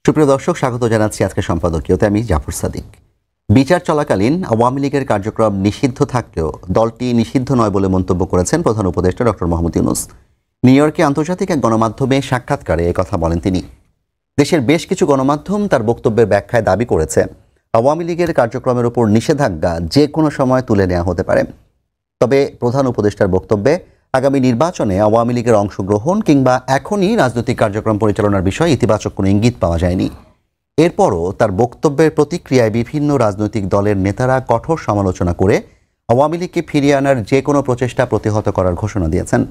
সুপ্রিয় দর্শক, স্বাগত জানাচ্ছি আজকে সম্পাদকীয়তে। আমি জাফর সাদিক। বিচার চলাকালীন আওয়ামী লীগের কার্যক্রম নিষিদ্ধ থাকলেও দলটি নিষিদ্ধ নয় বলে মন্তব্য করেছেন প্রধান উপদেষ্টা ডক্টর মোহাম্মদ ইউনূস। নিউ ইয়র্কে আন্তর্জাতিক এক গণমাধ্যমে সাক্ষাৎকারে কথা বলেন তিনি। দেশের বেশ কিছু গণমাধ্যম তার বক্তব্যের ব্যাখ্যায় দাবি করেছে আওয়ামী লীগের কার্যক্রমের উপর নিষেধাজ্ঞা যে কোনো সময় তুলে নেওয়া হতে পারে। তবে প্রধান উপদেষ্টার বক্তব্যে আগামী নির্বাচনে আওয়ামী লীগের অংশগ্রহণ কিংবা এখনই রাজনৈতিক কার্যক্রম পরিচালনার বিষয়ে ইতিবাচক কোনো ইঙ্গিত পাওয়া যায়নি। এরপরও তার বক্তব্যের প্রতিক্রিয়ায় বিভিন্ন রাজনৈতিক দলের নেতারা কঠোর সমালোচনা করে আওয়ামী লীগকে ফিরিয়ে আনার যে কোনো প্রচেষ্টা প্রতিহত করার ঘোষণা দিয়েছেন।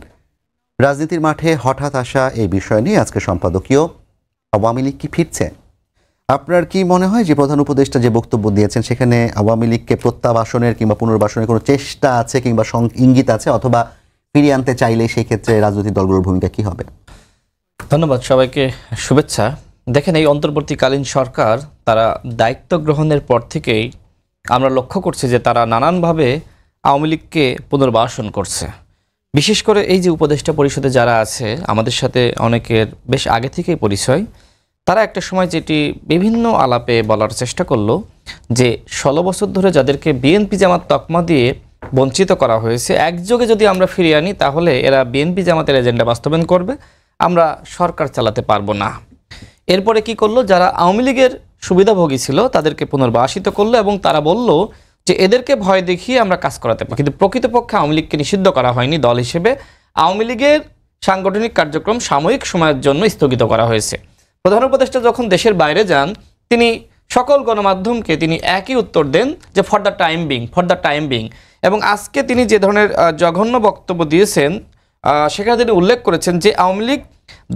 রাজনীতির মাঠে হঠাৎ আসা এই বিষয় নিয়ে আজকে সম্পাদকীয় আওয়ামী লীগ কি ফিরছে? আপনার কি মনে হয় যে প্রধান উপদেষ্টা যে বক্তব্য দিয়েছেন সেখানে আওয়ামী লীগকে প্রত্যাবাসনের কিংবা পুনর্বাসনের কোনো চেষ্টা আছে কিংবা ইঙ্গিত আছে, অথবা ফিরিয়ে আনতে চাইলে সেই ক্ষেত্রে রাজনৈতিক দলগুলোর ভূমিকা কি হবে? ধন্যবাদ, সবাইকে শুভেচ্ছা। দেখেন, এই অন্তর্বর্তীকালীন সরকার তারা দায়িত্ব গ্রহণের পর থেকেই আমরা লক্ষ্য করছি যে তারা নানানভাবে আওয়ামী লীগকে পুনর্বাসন করছে। বিশেষ করে এই যে উপদেষ্টা পরিষদে যারা আছে, আমাদের সাথে অনেকের বেশ আগে থেকেই পরিচয়। তারা একটা সময় যেটি বিভিন্ন আলাপে বলার চেষ্টা করলো যে 16 বছর ধরে যাদেরকে বিএনপি জামাত তকমা দিয়ে বঞ্চিত করা হয়েছে, একযোগে যদি আমরা ফিরিয়ে আনি তাহলে এরা বিএনপি জামাতের এজেন্ডা বাস্তবায়ন করবে, আমরা সরকার চালাতে পারবো না। এরপরে কি করলো, যারা আওয়ামী লীগের সুবিধাভোগী ছিল তাদেরকে পুনর্বাসিত করলো এবং তারা বলল যে এদেরকে ভয় দেখিয়ে আমরা কাজ করাতে পারি। কিন্তু প্রকৃতপক্ষে আওয়ামী লীগকে নিষিদ্ধ করা হয়নি। দল হিসেবে আওয়ামী লীগের সাংগঠনিক কার্যক্রম সাময়িক সময়ের জন্য স্থগিত করা হয়েছে। প্রধান উপদেষ্টা যখন দেশের বাইরে যান, তিনি সকল গণমাধ্যমকে তিনি একই উত্তর দেন যে ফর দ্য টাইম বিং। এবং আজকে তিনি যে ধরনের জঘন্য বক্তব্য দিয়েছেন সেখানে তিনি উল্লেখ করেছেন যে আওয়ামী লীগ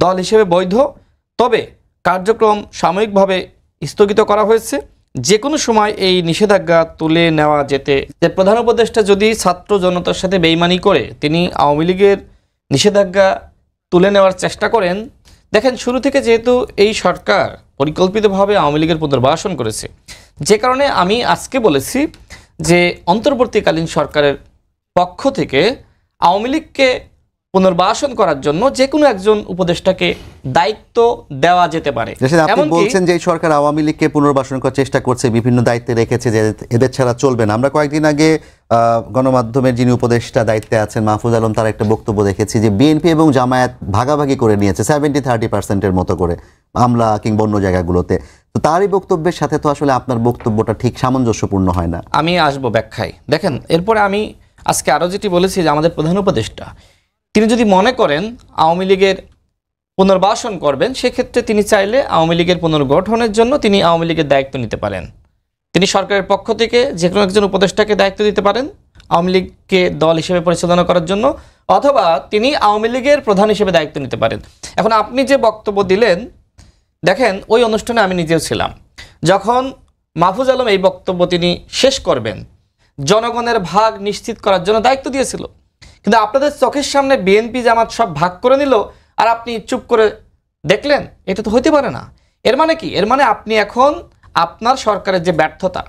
দল হিসেবে বৈধ, তবে কার্যক্রম সাময়িকভাবে স্থগিত করা হয়েছে, যে কোনো সময় এই নিষেধাজ্ঞা তুলে নেওয়া যেতে। যে প্রধান উপদেষ্টা যদি ছাত্র জনতার সাথে বেইমানি করে তিনি আওয়ামী লীগের নিষেধাজ্ঞা তুলে নেওয়ার চেষ্টা করেন। দেখেন, শুরু থেকে যেহেতু এই সরকার পরিকল্পিতভাবে আওয়ামী লীগের পুনর্বাসন করেছে, যে কারণে আমি আজকে বলেছি যে অন্তর্বর্তীকালীন সরকারের পক্ষ থেকে আওয়ামী লীগকে পুনর্বাসন করার জন্য যে কোনো একজন উপদেষ্টাকে দায়িত্ব দেওয়া যেতে পারে। আপনি বলছেন যে সরকার আওয়ামী লীগকে পুনর্বাসন করার চেষ্টা করছে, বিভিন্ন দায়িত্বে রেখেছে, যে এদের ছাড়া চলবে না। আমরা কয়েকদিন আগে গণমাধ্যমের যিনি উপদেষ্টা দায়িত্বে আছেন মাহফুজ আলম, তার একটা বক্তব্য দেখেছি যে বিএনপি এবং জামায়াত ভাগাভাগি করে নিয়েছে 70-30% মতো করে আমলা কিংবা অন্য জায়গাগুলোতে। তো তারই বক্তব্যের সাথে তো আসলে আপনার বক্তব্যটা ঠিক সামঞ্জস্যপূর্ণ হয় না। আমি আসবো ব্যাখ্যায়। দেখেন, এরপরে আমি আজকে আরও যেটি বলেছি যে আমাদের প্রধান উপদেষ্টা তিনি যদি মনে করেন আওয়ামী লীগের পুনর্বাসন করবেন, সেক্ষেত্রে তিনি চাইলে আওয়ামী লীগের পুনর্গঠনের জন্য তিনি আওয়ামী লীগের দায়িত্ব নিতে পারেন। তিনি সরকারের পক্ষ থেকে যে কোনো একজন উপদেষ্টাকে দায়িত্ব দিতে পারেন আওয়ামী লীগকে দল হিসেবে পরিচালনা করার জন্য, অথবা তিনি আওয়ামী লীগের প্রধান হিসেবে দায়িত্ব নিতে পারেন। এখন আপনি যে বক্তব্য দিলেন, দেখেন ওই অনুষ্ঠানে আমি নিজেও ছিলাম। যখন মাহফুজ আলম এই বক্তব্য তিনি শেষ করবেন, জনগণের ভাগ নিশ্চিত করার জন্য দায়িত্ব দিয়েছিল, কিন্তু আপনাদের চোখের সামনে বিএনপি জামাত সব ভাগ করে নিল আর আপনি চুপ করে দেখলেন। এটা তো হইতে পারে না। এর মানে কি? এর মানে আপনি এখন আপনার সরকারের যে ব্যর্থতা,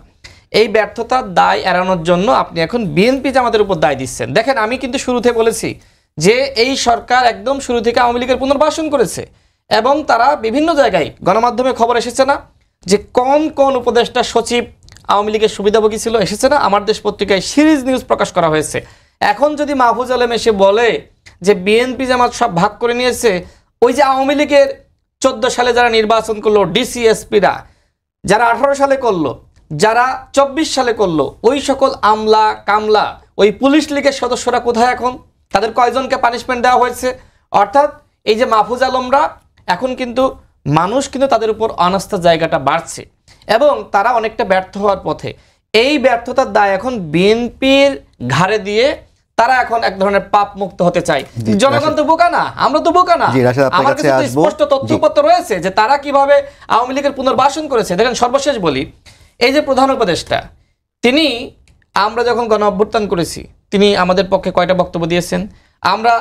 এই ব্যর্থতার দায় এড়ানোর জন্য আপনি এখন বিএনপি জামাতের উপর দায় দিচ্ছেন। দেখেন, আমি কিন্তু শুরুতে বলেছি যে এই সরকার একদম শুরু থেকে আওয়ামী লীগের পুনর্বাসন করেছে এবং তারা বিভিন্ন জায়গায় গণমাধ্যমে খবর এসেছে না যে কোন কোন উপদেষ্টা সচিব আওয়ামী লীগের সুবিধাভোগী ছিল, এসেছে না? আমার দেশ পত্রিকায় সিরিজ নিউজ প্রকাশ করা হয়েছে। এখন যদি মাহফুজ আলম এসে বলে যে বিএনপি জামাত সব ভাগ করে নিয়েছে, ওই যে আওয়ামী লীগের 14 সালে যারা নির্বাচন করলো, ডিসিএসপিরা যারা 18 সালে করলো, যারা 24 সালে করলো, ওই সকল আমলা কামলা ওই পুলিশ লীগের সদস্যরা কোথায় এখন? তাদের কয়জনকে পানিশমেন্ট দেওয়া হয়েছে? অর্থাৎ এই যে মাহফুজ আলমরা এখন কিন্তু মানুষ কিন্তু তাদের উপর অনাস্থার জায়গাটা বাড়ছে এবং তারা অনেকটা ব্যর্থ হওয়ার পথে। এই ব্যর্থতার দায় এখন বিএনপির ঘাড়ে দিয়ে তারা এখন এক ধরনের পাপ মুক্ত হতে চায়। জনগণ তো বোকা না, আমরা তো বোকা না। আমার কাছে স্পষ্ট তথ্যপত্র রয়েছে যে তারা কিভাবে আওয়ামী লীগের পুনর্বাসন করেছে। দেখেন, সর্বশেষ বলি, এই যে প্রধান উপদেষ্টা তিনি, আমরা যখন গণ অভ্যুত্থান করেছি তিনি আমাদের পক্ষে কয়টা বক্তব্য দিয়েছেন? আমরা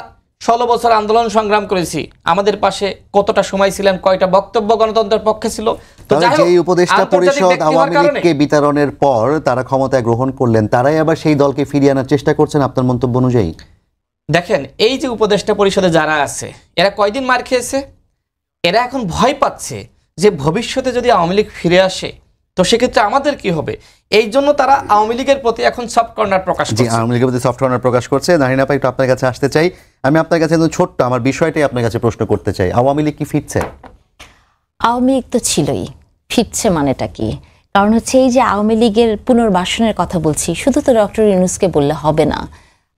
16 বছর আন্দোলন সংগ্রাম করেছি, আমাদের পাশে কতটা সময় ছিলেন, কয়টা বক্তব্য গণতন্ত্রের পক্ষে ছিল? তো যেই উপদেষ্টা পরিষদ আওয়ামী লীগকে বিতরণের পর তারা ক্ষমতায় গ্রহণ করলেন, তারাই আবার সেই দলকে ফিরিয়ে আনার চেষ্টা করছেন আপনার মন্তব্য অনুযায়ী? দেখেন, এই যে উপদেষ্টা পরিষদে যারা আছে এরা কয়দিন মার খেয়েছে? এরা এখন ভয় পাচ্ছে যে ভবিষ্যতে যদি আওয়ামী লীগ ফিরে আসে তো সেক্ষেত্রে আমাদের কি হবে, এই জন্য তারা আওয়ামী লীগের প্রতি এখন সফট কর্নার প্রকাশ জি, করছে। আওয়ামী লীগের প্রতি সফট কর্নার প্রকাশ করছে। নাহিনা আপা, একটু আপনার কাছে আসতে চাই। আমি আপনার কাছে ছোট্ট আমার বিষয়টাই আপনার কাছে প্রশ্ন করতে চাই, আওয়ামী লীগ কি ফিরছে? আওয়ামী লীগ তো ছিলই, ফিরছে মানেটা কি? কারণ হচ্ছে এই যে আওয়ামী লীগের পুনর্বাসনের কথা বলছি, শুধু তো ডক্টর ইউনূসকে বললে হবে না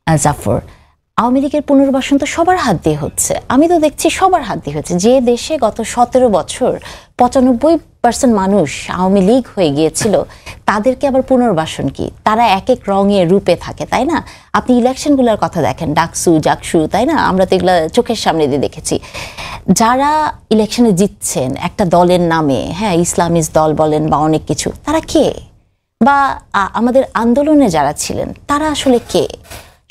জাফর। আওয়ামী লীগের পুনর্বাসন তো সবার হাত দিয়ে হচ্ছে, আমি তো দেখছি সবার হাত দিয়ে হচ্ছে। যে দেশে গত 17 বছর 95% মানুষ আওয়ামী লীগ হয়ে গিয়েছিল, তাদেরকে আবার পুনর্বাসন কি? তারা এক এক রঙে রূপে থাকে, তাই না? আপনি ইলেকশনগুলোর কথা দেখেন, ডাকসু জাকসু, তাই না? আমরা তো এগুলো চোখের সামনে দিয়ে দেখেছি। যারা ইলেকশনে জিতছেন একটা দলের নামে, হ্যাঁ, ইসলামিস্ট দল বলেন বা অনেক কিছু, তারা কে? বা আমাদের আন্দোলনে যারা ছিলেন তারা আসলে কে?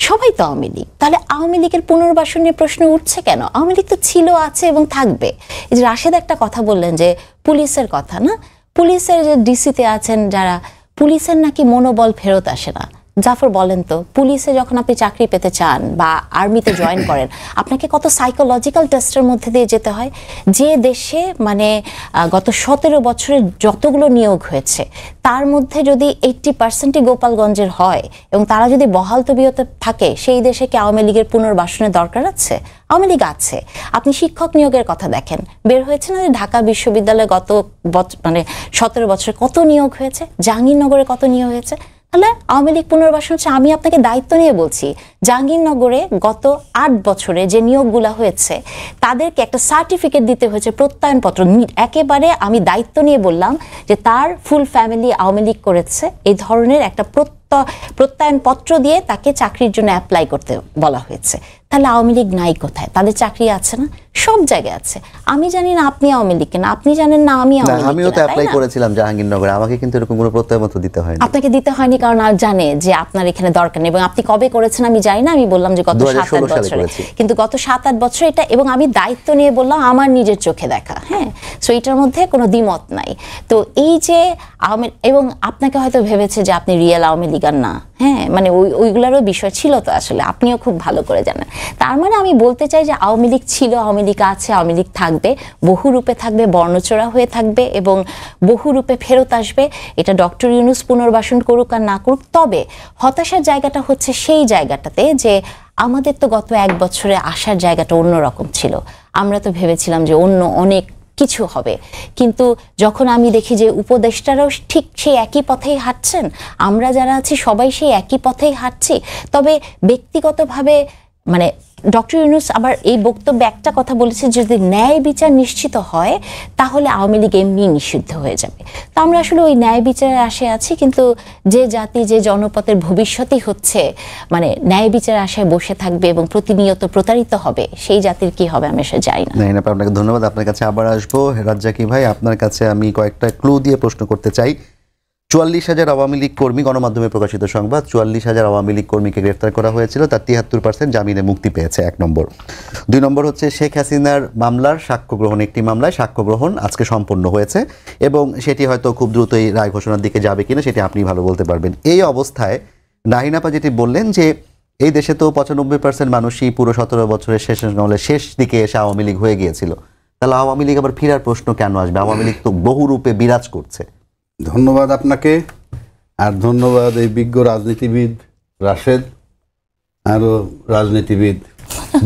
সবাই তো আওয়ামী লীগ। তাহলে আওয়ামী লীগের পুনর্বাসন নিয়ে প্রশ্ন উঠছে কেন? আওয়ামী লীগ তো ছিল, আছে এবং থাকবে। এই যে রাশেদ একটা কথা বললেন যে পুলিশের কথা, না, পুলিশের যে ডিসিতে আছেন যারা, পুলিশের নাকি মনোবল ফেরত আসে না। জাফর বলেন তো, পুলিশে যখন আপনি চাকরি পেতে চান বা আর্মিতে জয়েন করেন, আপনাকে কত সাইকোলজিক্যাল টেস্টের মধ্যে দিয়ে যেতে হয়। যে দেশে মানে গত 17 বছরে যতগুলো নিয়োগ হয়েছে তার মধ্যে যদি 80%ই গোপালগঞ্জের হয় এবং তারা যদি বহাল তবিয়তে থাকে, সেই দেশে কি আওয়ামী লীগের পুনর্বাসনের দরকার আছে? আওয়ামী লীগ আছে। আপনি শিক্ষক নিয়োগের কথা দেখেন, বের হয়েছে না যে ঢাকা বিশ্ববিদ্যালয়ে গত মানে 17 বছরে কত নিয়োগ হয়েছে, জাহাঙ্গীরনগরে কত নিয়োগ হয়েছে। তাহলে আওয়ামী লীগ পুনর্বাসন হচ্ছে, আমি আপনাকে দায়িত্ব নিয়ে বলছি, জাহাঙ্গীরনগরে গত 8 বছরে যে নিয়োগগুলো হয়েছে তাদেরকে একটা সার্টিফিকেট দিতে হয়েছে, প্রত্যয়নপত্র। একেবারে আমি দায়িত্ব নিয়ে বললাম যে তার ফুল ফ্যামিলি আওয়ামী লীগ করেছে, এই ধরনের একটা প্রত্যয়নপত্র দিয়ে তাকে চাকরির জন্য অ্যাপ্লাই করতে বলা হয়েছে। তাহলে আওয়ামী লীগ নাই কোথায়? তাদের চাকরি আছে না? সব জায়গায় আছে। আমি জানি না আপনি আওয়ামী লীগ কেন, আপনি জানেন না আমি আওয়ামী লীগ। আমিও তো অ্যাপ্লাই করেছিলাম জাহাঙ্গীরনগরে, আমাকে কিন্তু এরকম কোনো প্রত্যয়পত্র দিতে হয়নি। আপনাকে দিতে হয়নি কারণ আর জানে যে আপনার এখানে দরকার নেই। এবং আপনি কবে করেছেন আমি জানি না, আমি বললাম যে গত 7-8 বছরে, কিন্তু গত 7-8 বছর এটা, এবং আমি দায়িত্ব নিয়ে বললাম আমার নিজের চোখে দেখা। হ্যাঁ, সো এটার মধ্যে কোনো দ্বিমত নাই। তো এই যে আওয়ামী, এবং আপনাকে হয়তো ভেবেছে যে আপনি রিয়েল আওয়ামী লীগার না, হ্যাঁ, মানে ওইগুলোরও বিষয় ছিল তো, আসলে আপনিও খুব ভালো করে জানেন। তার মানে আমি বলতে চাই যে আওয়ামী লীগ ছিল, আওয়ামী লীগ আছে, আওয়ামী লীগ থাকবে, বহু রূপে থাকবে, বর্ণচোরা হয়ে থাকবে এবং বহু রূপে ফেরত আসবে। এটা ডক্টর ইউনূস পুনর্বাসন করুক আর না করুক। তবে হতাশার জায়গাটা হচ্ছে সেই জায়গাটাতে যে আমাদের তো গত 1 বছরে আসার জায়গাটা অন্যরকম ছিল। আমরা তো ভেবেছিলাম যে অন্য অনেক কিছু হবে, কিন্তু যখন আমি দেখি যে উপদেষ্টারাও ঠিক সেই একই পথেই হাঁটছেন, আমরা যারা আছি সবাই সেই একই পথেই হাঁটছি। তবে ব্যক্তিগতভাবে মানে ডক্টর ইউনূস আবার এই বক্তব্যে একটা কথা বলেছে, যদি ন্যায় বিচার নিশ্চিত হয় তাহলে আওয়ামী লীগ এমনি নিষিদ্ধ হয়ে যাবে। তো আমরা আসলে ওই ন্যায় বিচারের আশায় আছি, কিন্তু যে জাতি, যে জনপথের ভবিষ্যতই হচ্ছে মানে ন্যায় বিচারের আশায় বসে থাকবে এবং প্রতিনিয়ত প্রতারিত হবে, সেই জাতির কি হবে আমি সে জানি না। নাহিনা আপা, আপনাকে ধন্যবাদ। আপনার কাছে আবার আসবো। রাজ্জাকি ভাই, আপনার কাছে আমি কয়েকটা ক্লু দিয়ে প্রশ্ন করতে চাই। 44,000 আওয়ামী লীগ কর্মী, গণমাধ্যমে প্রকাশিত সংবাদ, 44,000 আওয়ামী লীগ কর্মীকে গ্রেফতার করা হয়েছিল, তার 73% জামিনে মুক্তি পেয়েছে, 1 নম্বর। 2 নম্বর হচ্ছে শেখ হাসিনার মামলার সাক্ষ্য গ্রহণ, একটি মামলায় সাক্ষ্য গ্রহণ আজকে সম্পন্ন হয়েছে এবং সেটি হয়তো খুব দ্রুতই রায় ঘোষণার দিকে যাবে কিনা সেটি আপনি ভালো বলতে পারবেন। এই অবস্থায় নাহিনা আপা যেটি বললেন যে এই দেশে তো 95% মানুষই পুরো 17 বছরের শেষ দিকে এসে আওয়ামী লীগ হয়ে গিয়েছিল, তাহলে আওয়ামী লীগ আবার ফেরার প্রশ্ন কেন আসবে? আওয়ামী লীগ তো বহু রূপে বিরাজ করছে। ধন্যবাদ আপনাকে, আর ধন্যবাদ এই বিজ্ঞ রাজনীতিবিদ রাশেদ, আরো রাজনীতিবিদ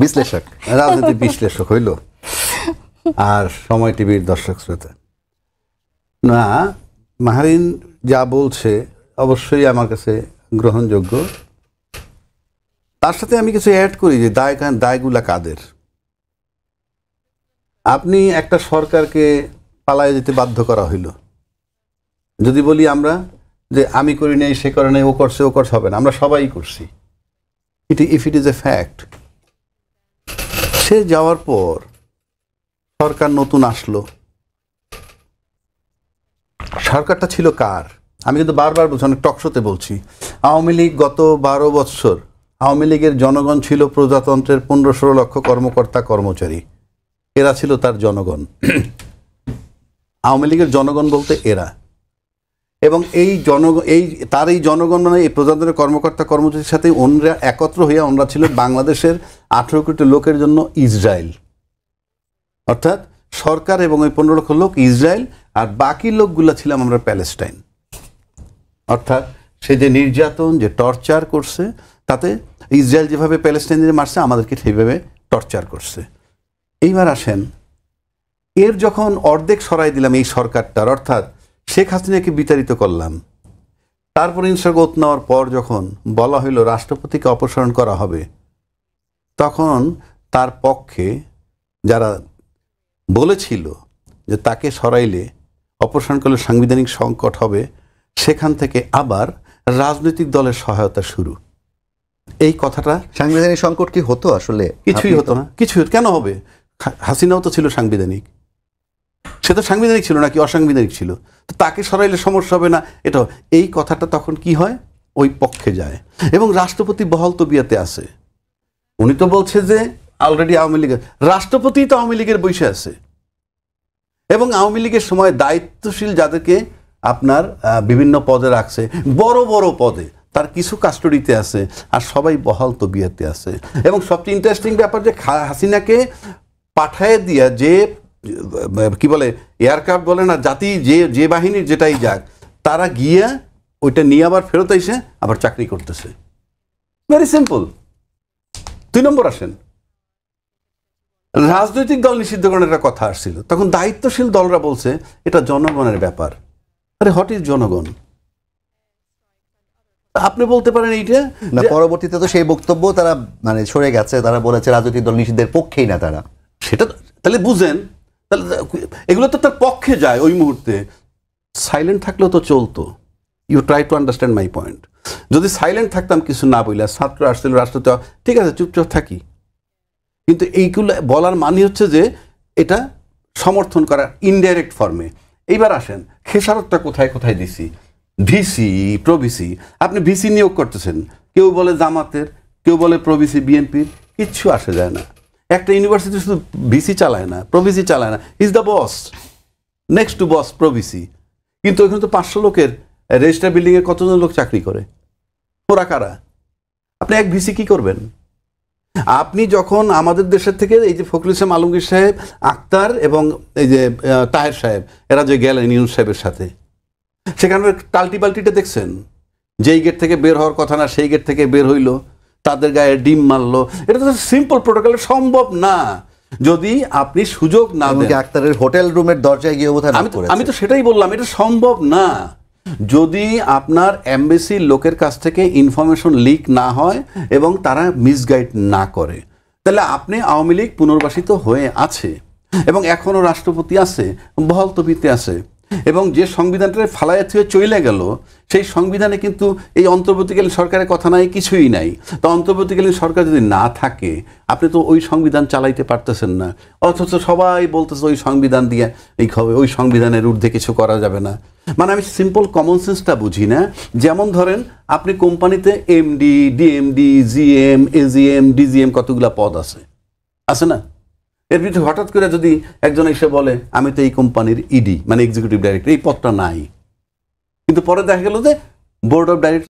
বিশ্লেষক, রাজনীতি বিশ্লেষক হইল, আর সময় টিভির দর্শক শ্রোতা। না, মাহারিন যা বলছে অবশ্যই আমার কাছে গ্রহণযোগ্য। তার সাথে আমি কিছু অ্যাড করি যে দায়গুলা কাদের। আপনি একটা সরকারকে পালায়ে যেতে বাধ্য করা হইল, যদি বলি আমরা যে আমি করি নাই, সে করে নাই, ও করছে হবে না, আমরা সবাই করছি, if it is a fact. সে যাওয়ার পর সরকার নতুন আসলো, সরকারটা ছিল কার? আমি কিন্তু বারবার বলছি, অনেক টকশোতে বলছি, আওয়ামী লীগ গত 12 বছর আওয়ামী লীগের জনগণ ছিল প্রজাতন্ত্রের 15-16 লক্ষ কর্মকর্তা কর্মচারী, এরা ছিল তার জনগণ। আওয়ামী লীগের জনগণ বলতে এরা, এবং এই জনগণ মানে এই প্রজাতন্ত্রের কর্মকর্তা কর্মচারীর সাথে অন্যরা একত্র হইয়া ওনরা ছিল বাংলাদেশের 18 কোটি লোকের জন্য ইসরায়েল। অর্থাৎ সরকার এবং ওই 15 লক্ষ লোক ইসরায়েল, আর বাকি লোকগুলো ছিলাম আমরা প্যালেস্টাইন। অর্থাৎ সে যে নির্যাতন, যে টর্চার করছে, তাতে ইসরায়েল যেভাবে প্যালেস্টাইনে মারছে, আমাদেরকে সেইভাবে টর্চার করছে। এইবার আসেন, এর যখন অর্ধেক সরাই দিলাম এই সরকারটার, অর্থাৎ শেখ হাসিনাকে বিতাড়িত করলাম, তারপর ইনশাল্লাহ ওত নেওয়ার পর যখন বলা হইল রাষ্ট্রপতিকে অপসারণ করা হবে, তখন তার পক্ষে যারা বলেছিল যে তাকে সরাইলে, অপসারণ করলে সাংবিধানিক সংকট হবে, সেখান থেকে আবার রাজনৈতিক দলের সহায়তা শুরু। এই কথাটা, সাংবিধানিক সংকট কি হতো আসলে? কিছুই হতো না, কেন হবে? হাসিনাও তো ছিল সাংবিধানিক, সে তো সাংবিধানিক ছিল নাকি অসাংবিধানিক ছিল, তো তাকে সরাইলে সমস্যা হবে না, এটা এই কথাটা তখন কি হয়, ওই পক্ষে যায়। এবং রাষ্ট্রপতি বহাল তবিয়াতে আছে, উনি তো বলছে যে অলরেডি আওয়ামী লীগের রাষ্ট্রপতি তো আওয়ামী লীগের বসে আছে, এবং আওয়ামী লীগের সময় দায়িত্বশীল যাদেরকে আপনার বিভিন্ন পদে রাখছে, বড় বড় পদে, তার কিছু কাস্টডিতে আছে, আর সবাই বহাল তবিয়াতে আছে। এবং সবচেয়ে ইন্টারেস্টিং ব্যাপার যে হাসিনাকে পাঠায় দিয়া, যে কি বলে এয়ারক্রাফট বলে না, জাতি যে বাহিনীর যেটাই যাক, তারা গিয়া ওইটা নিয়ে আবার ফেরত এসে আবার চাকরি করতেছে। Very simple. 2 নম্বর আসেন, রাজনৈতিক দল নিষিদ্ধকরণের একটা কথা আসছিল, তখন দায়িত্বশীল দলরা বলছে এটা জনগণের ব্যাপার। আরে হোয়াট ইজ জনগণ? আপনি বলতে পারেন এইটা না, পরবর্তীতে তো সেই বক্তব্য তারা মানে সরে গেছে, তারা বলেছে রাজনৈতিক দল নিষিদ্ধের পক্ষেই না তারা। সেটা তাহলে বুঝেন, তাহলে এগুলো তো তার পক্ষে যায় ওই মুহূর্তে। সাইলেন্ট থাকলেও তো চলতো। You try to understand my point. যদি সাইলেন্ট থাকতাম, কিছু না বললে, ছাত্র আসছিল, রাষ্ট্রতে, ঠিক আছে চুপচাপ থাকি, কিন্তু এইগুলো বলার মানে হচ্ছে যে এটা সমর্থন করার ইনডাইরেক্ট ফর্মে। এইবার আসেন, খেসারতটা কোথায় কোথায় দিছি, ভিসি প্রভিসি। আপনি ভিসি নিয়োগ করতেছেন, কেউ বলে জামাতের, কেউ বলে প্রভিসি বিএনপির, কিচ্ছু আসে যায় না। একটা ইউনিভার্সিটি শুধু ভিসি চালায় না, প্রভিসি চালায় না, is the boss, next to boss প্রভিসি। কিন্তু ওইখানে তো 500 লোকের রেজিস্টার বিল্ডিংয়ে কতজন লোক চাকরি করে, ওরা কারা? আপনি এক ভিসি কি করবেন? আপনি যখন আমাদের দেশের থেকে এই যে ফখরুল ইসলাম আলমগীর সাহেব, আক্তার এবং এই যে তাহের সাহেব, এরা যে গেলেন ইউনূস সাহেবের সাথে, সেখানে টাল্টি পাল্টিটা দেখছেন, যেই গেট থেকে বের হওয়ার কথা না সেই গেট থেকে বের হইলো, তাদের গায়ে ডিম মারলো। এটা তো সিম্পল প্রোটোকলে সম্ভব না যদি আপনি সুযোগ না দেন। আক্তারের হোটেল রুমের দরজায় গিয়ে আমি তো সেটাই বললাম, এটা সম্ভব না যদি আপনার এমবেসির লোকের কাছ থেকে ইনফরমেশন লিক না হয় এবং তারা মিসগাইড না করে। তাহলে আপনি আওয়ামী লীগ পুনর্বাসিত হয়ে আছে এবং এখনও রাষ্ট্রপতি আছে, বহাল তবিতে আছে, এবং যে সংবিধানটা ফালাইয়া থুয়ে চলে গেল, সেই সংবিধানে কিন্তু এই অন্তর্বর্তীকালীন সরকারের কথা নাই, কিছুই নাই। তো অন্তর্বর্তীকালীন সরকার যদি না থাকে, আপনি তো ওই সংবিধান চালাইতে পারতেছেন না। অথচ সবাই বলতেছে ওই সংবিধান দিয়ে এই হবে, ওই সংবিধানের ঊর্ধ্বে কিছু করা যাবে না। মানে আমি সিম্পল কমন সেন্সটা বুঝি না। যেমন ধরেন, আপনি কোম্পানিতে MD, DMD, GM, AGM, DGM কতগুলা পদ আছে না? এর ভিতরে হঠাৎ করে যদি একজন এসে বলে আমি তো এই কোম্পানির ইডি মানে এক্সিকিউটিভ ডাইরেক্টর, এই পদটা নাই, কিন্তু পরে দেখা গেল যে বোর্ড অফ ডাইরেক্টর